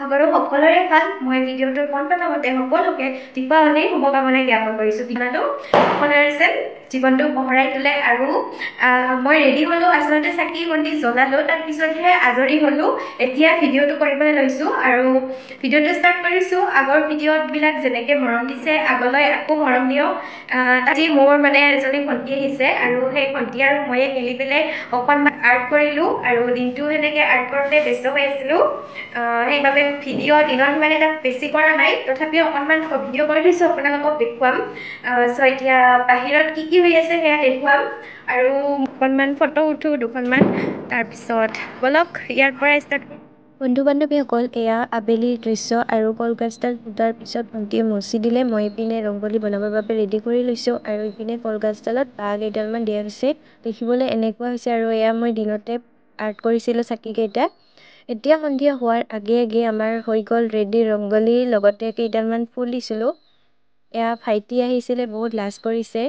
খবৰো সকলোৰে ভাল। মই ভিডিঅ'টোৰ প্ৰথমতে সকলোকে দীপাৱলীৰ শুভকামনা জ্ঞাপন কৰিছোঁ। দিনাটো সকলোৰে যেন জীৱনটো পোহৰাই তোলে আৰু মই ৰেডি হ'লোঁ, আচলতে চাকি বন্তি জ্বলালোঁ, তাৰপিছতহে আজৰি হ'লোঁ। এতিয়া ভিডিঅ'টো কৰিবলৈ লৈছোঁ আৰু ভিডিঅ'টো ষ্টাৰ্ট কৰিছোঁ। আগৰ ভিডিঅ'বিলাক যেনেকৈ মৰম দিছে আগলৈ আকৌ মৰম দিয়ক। আজি মোৰ মানে এজনী ভণ্টি আহিছে আৰু সেই ভণ্টি আৰু ময়ে মিলি পেলাই অকণমান আৰ্ট কৰিলোঁ আৰু দিনটো সেনেকৈ আৰ্ট কৰোঁতে ব্যস্ত হৈ আছিলোঁ। সেইবাবে ভিডিঅ' দিনত মানে এটা বেছি কৰা নাই, তথাপিও অকণমান ভিডিঅ' কৰি থৈছোঁ, আপোনালোকক দেখুৱাম। চ' এতিয়া বাহিৰত কি হৈ আছে সেয়া দেখুৱাম আৰু অকণমান ফটো উঠোঁ দুখনমান। তাৰপিছত বলক ইয়াৰ পৰাই ষ্টাৰ্ট কৰোঁ। বন্ধু বান্ধৱীসকল, এয়া আবেলিৰ দৃশ্য আৰু কলগছডাল ফুটাৰ পিছত ভণ্টিয়ে মচি দিলে। মই ইপিনে ৰংগলী বনাবৰ বাবে ৰেডি কৰি লৈছোঁ আৰু ইপিনে কলগছডালত বাঁহ কেইডালমান দিয়া হৈছে। দেখিবলৈ এনেকুৱা হৈছে আৰু এয়া মই দিনতে আৰ্ট কৰিছিলোঁ চাকিকেইটা। এতিয়া সন্ধিয়া হোৱাৰ আগে আগে আমাৰ হৈ গ'ল ৰেডি ৰংগলী, লগতে কেইডালমান ফুল দিছিলোঁ। এয়া ভাইটি আহিছিলে, বহুত লাজ কৰিছে।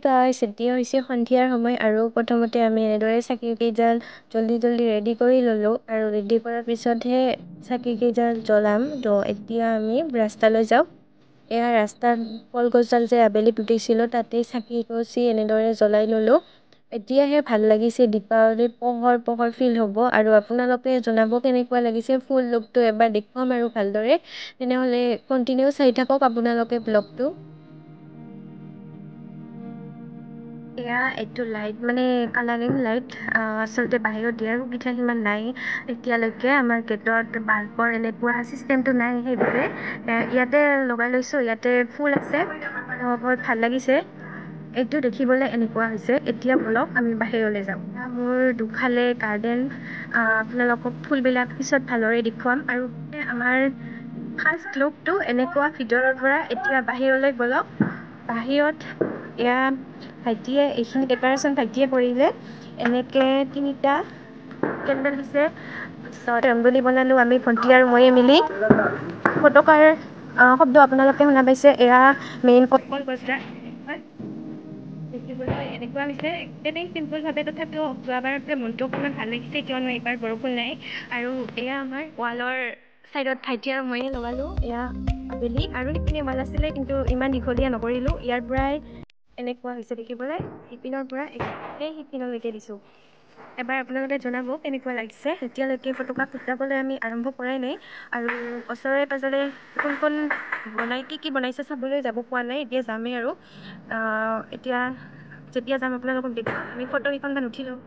গাইছ, এতিয়া হৈছে সন্ধিয়াৰ সময় আৰু প্ৰথমতে আমি এনেদৰে চাকিকেইডাল জল্দি ৰেডি কৰি ল'লোঁ আৰু ৰেডি কৰাৰ পিছতহে চাকিকেইডাল জ্বলাম। তো এতিয়া আমি ৰাস্তালৈ যাওঁ। এয়া ৰাস্তাত কলগছডাল যে আবেলি পুতিছিলোঁ তাতেই চাকি গছি এনেদৰে জ্বলাই ল'লোঁ। এতিয়াহে ভাল লাগিছে, দীপাৱলীত পোহৰ ফিল হ'ব আৰু আপোনালোকে জনাব কেনেকুৱা লাগিছে। ফুল লুকটো এবাৰ দেখুৱাম আৰু ভালদৰে, তেনেহ'লে কণ্টিনিউ চাই থাকক আপোনালোকে ব্লগটো। এয়া এইটো লাইট মানে কালাৰিং লাইট, আচলতে বাহিৰত দিয়াৰ সুবিধা সিমান নাই এতিয়ালৈকে। আমাৰ গেটত বাল্বৰ এনেকুৱা ছিষ্টেমটো নাই, সেইবাবে ইয়াতে লগাই লৈছোঁ। ইয়াতে ফুল আছে, বহুত ভাল লাগিছে। এইটো দেখিবলৈ এনেকুৱা হৈছে। এতিয়া বলক আমি বাহিৰলৈ যাওঁ। মোৰ দুফালে গাৰ্ডেন, আপোনালোকক ফুলবিলাক পিছত ভালদৰে দেখুৱাম আৰু আমাৰ ফাৰ্ষ্ট লুকটো এনেকুৱা ভিতৰৰ পৰা। এতিয়া বাহিৰলৈ বলক। বাহিৰত এয়া ভাইটিয়ে এইখিনি ডেক'ৰেশ্যন ভাইটিয়ে কৰিলে। এনেকৈ 3টা কেণ্ডেল দিছে, তাৰপিছত ৰংগলী বনালোঁ আমি ভণ্টি আৰু ময়ে মিলি। ফটকাৰ শব্দ আপোনালোকে শুনা পাইছে। এয়া মেইন কলগছডাল দেখিবলৈ এনেকুৱা হৈছে। তেনেই চিম্পুলভাৱে, তথাপিও যোৱাবাৰতকৈ মনটো অকণমান ভাল লাগিছে, কিয়নো এইবাৰ বৰষুণ নাই। আৰু এয়া আমাৰ ৱালৰ ছাইডত ভাইটি আৰু ময়ে লগালোঁ। এয়া আবেলি আৰু সেইখিনি ৱাল আছিলে, কিন্তু ইমান দীঘলীয়া নকৰিলোঁ। ইয়াৰ পৰাই এনেকুৱা হৈছে দেখিবলৈ। সিপিনৰ পৰা এই সিপিনলৈকে দিছোঁ। এবাৰ আপোনালোকে জনাব কেনেকুৱা লাগিছে। এতিয়ালৈকে ফটকা ফুটাবলৈ আমি আৰম্ভ কৰাই নাই আৰু ওচৰে পাঁজৰে কোন বনাই কি বনাইছে চাবলৈ যাব পোৱা নাই। এতিয়া যামেই আৰু এতিয়া যেতিয়া যাম আপোনালোকক দেখুৱাম। আমি ফটোকেইখনমান উঠিলোঁ।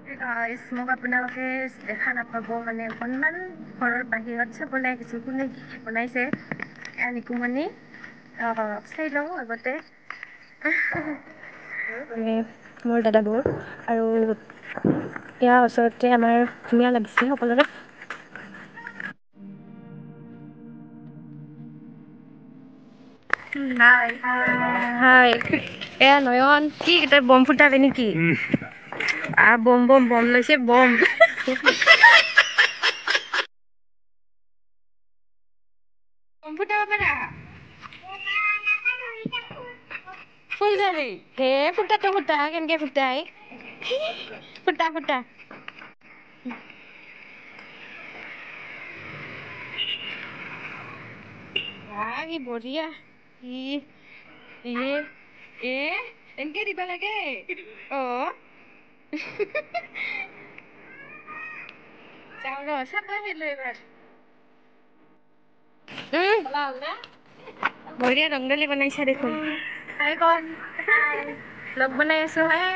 মোক আপোনালোকে দেখা নাপাব, মানে অকণমান ঘৰৰ বাহিৰত চাবলৈ আহিছোঁ কোনে কি বনাইছে। এয়া নিকুমণি, চাই লওঁ আগতে। মোৰ দাদাবোৰ আৰু ইয়াৰ ওচৰতে আমাৰ ধুনীয়া লাগিছে সকলোৰে। হাই, এয়া নয়ন। কি তই বম ফুটাবি নেকি? বম লৈছে, বম। বম ফুটাব পাৰা? ফুলজাৰি হে, ফুটা কেনেকে ফুটাই? ফুটা কি বঢ়িয়া। এনেকে দিবা লাগে। যাওঁ ৰ, চাব আহিলোঁ এইবাৰ। বঢ়িয়া ৰংগলী বনাইছা দেখোন। হাই কন। ব্লগ বনাই আছোঁ হে।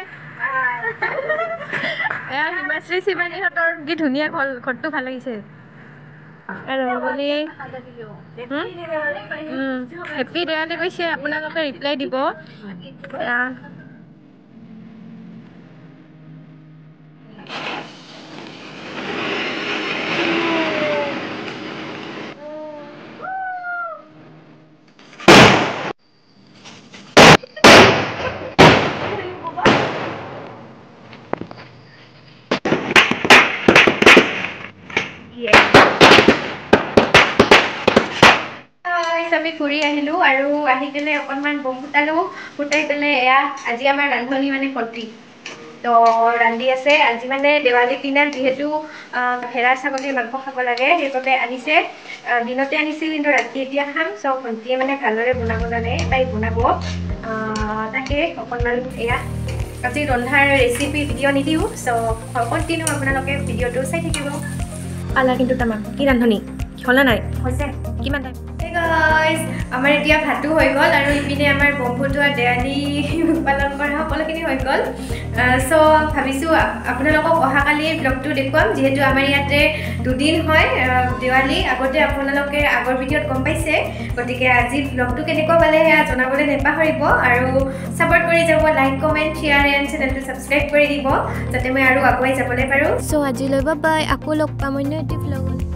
এয়া হিমাশ্ৰী শিৱানীহঁতৰ কি ধুনীয়া ঘৰটো ভাল লাগিছে। ৰংগলী হেপী দেৱালী কৈছে, আপোনালোকে ৰিপ্লাই দিব। আমি ফুৰি আহিলোঁ আৰু আহি পেলাই অকণমান বম ফুটালোঁ। ফুটাই পেলাই এয়া আজি আমাৰ ৰান্ধনি মানে ভণ্টি। তো ৰান্ধি আছে আজি মানে দেৱালীৰ দিনা যিহেতু ভেড়া ছাগলীৰ মাংস খাব লাগে সেইবাবে আনিছে দিনতে আনিছিল কিন্তু ৰাতি এতিয়া খাম চ' ভণ্টিয়ে মানে ভালদৰে বনাব জানে তাই বনাব তাকে অকণমান এয়া আজি ৰন্ধাৰ ৰেচিপি ভিডিঅ' নিদিওঁ চ' কণ্টিনিউ আপোনালোকে ভিডিঅ'টো চাই থাকিব কালাৰ কিন্তু তামাম কি ৰান্ধনি হ'লা নাই হৈছে কিমান টাইম গাইজ আমাৰ এতিয়া ভাতো হৈ গ'ল আৰু ইপিনে আমাৰ বম্বুটো আৰু দেৱালী পালন কৰা সকলোখিনি হৈ গ'ল চ' ভাবিছোঁ আপোনালোকক অহাকালিৰ ব্লগটো দেখুৱাম যিহেতু আমাৰ ইয়াতে দুদিন হয় দেৱালী আগতে আপোনালোকে আগৰ ভিডিঅ'ত গম পাইছে গতিকে আজি ব্লগটো কেনেকুৱা পালে সেয়া জনাবলৈ নেপাহৰিব আৰু ছাপোৰ্ট কৰি যাব লাইক কমেণ্ট শ্বেয়াৰ এণ্ড চেনেলটো ছাবস্ক্ৰাইব কৰি দিব যাতে মই আৰু আগুৱাই যাবলৈ পাৰোঁ চ' আজিলৈ বাই আকৌ লগ পাম অন্য এটি ভ্লগত